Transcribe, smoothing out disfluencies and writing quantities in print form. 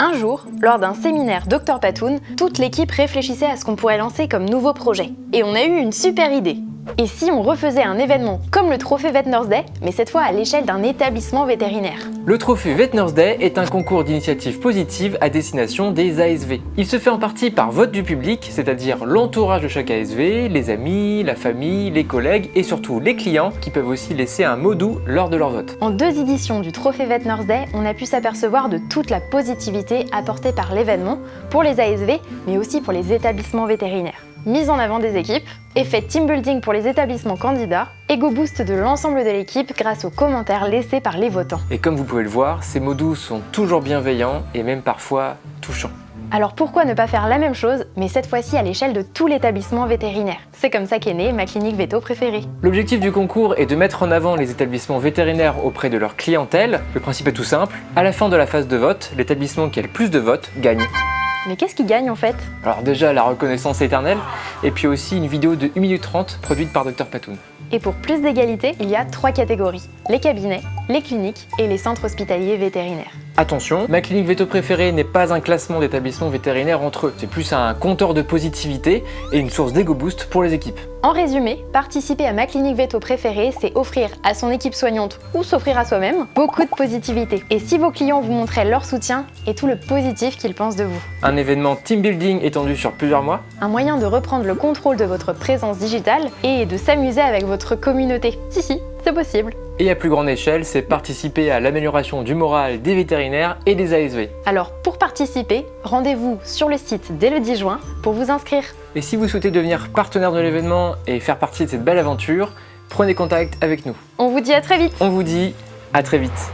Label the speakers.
Speaker 1: Un jour, lors d'un séminaire Dr Patoun, toute l'équipe réfléchissait à ce qu'on pourrait lancer comme nouveau projet. Et on a eu une super idée. Et si on refaisait un événement comme le Trophée Vet Nurse Day, mais cette fois à l'échelle d'un établissement vétérinaire?
Speaker 2: Le Trophée Vet Nurse Day est un concours d'initiatives positives à destination des ASV. Il se fait en partie par vote du public, c'est-à-dire l'entourage de chaque ASV, les amis, la famille, les collègues et surtout les clients qui peuvent aussi laisser un mot doux lors de leur vote.
Speaker 1: En 2 éditions du Trophée Vet Nurse Day, on a pu s'apercevoir de toute la positivité apportée par l'événement pour les ASV, mais aussi pour les établissements vétérinaires. Mise en avant des équipes, effet team building pour les établissements candidats, ego boost de l'ensemble de l'équipe grâce aux commentaires laissés par les votants.
Speaker 2: Et comme vous pouvez le voir, ces mots doux sont toujours bienveillants et même parfois touchants.
Speaker 1: Alors pourquoi ne pas faire la même chose, mais cette fois-ci à l'échelle de tout l'établissement vétérinaire? C'est comme ça qu'est née ma clinique veto préférée.
Speaker 2: L'objectif du concours est de mettre en avant les établissements vétérinaires auprès de leur clientèle. Le principe est tout simple, à la fin de la phase de vote, l'établissement qui a le plus de votes gagne.
Speaker 1: Mais qu'est-ce qui gagne en fait?
Speaker 2: Alors déjà la reconnaissance éternelle, et puis aussi une vidéo de 1 minute 30 produite par Dr Patoun.
Speaker 1: Et pour plus d'égalité, il y a 3 catégories. Les cabinets, les cliniques et les centres hospitaliers vétérinaires.
Speaker 2: Attention, ma clinique veto préférée n'est pas un classement d'établissements vétérinaires entre eux, c'est plus un compteur de positivité et une source d'ego boost pour les équipes.
Speaker 1: En résumé, participer à ma clinique veto préférée, c'est offrir à son équipe soignante ou s'offrir à soi-même beaucoup de positivité. Et si vos clients vous montraient leur soutien et tout le positif qu'ils pensent de vous.
Speaker 2: Un événement team building étendu sur plusieurs mois.
Speaker 1: Un moyen de reprendre le contrôle de votre présence digitale et de s'amuser avec votre communauté. Si, c'est possible.
Speaker 2: Et à plus grande échelle, c'est participer à l'amélioration du moral des vétérinaires et des ASV.
Speaker 1: Alors pour participer, rendez-vous sur le site dès le 10 juin pour vous inscrire.
Speaker 2: Et si vous souhaitez devenir partenaire de l'événement et faire partie de cette belle aventure, prenez contact avec nous.
Speaker 1: On vous dit à très vite.
Speaker 2: On vous dit à très vite.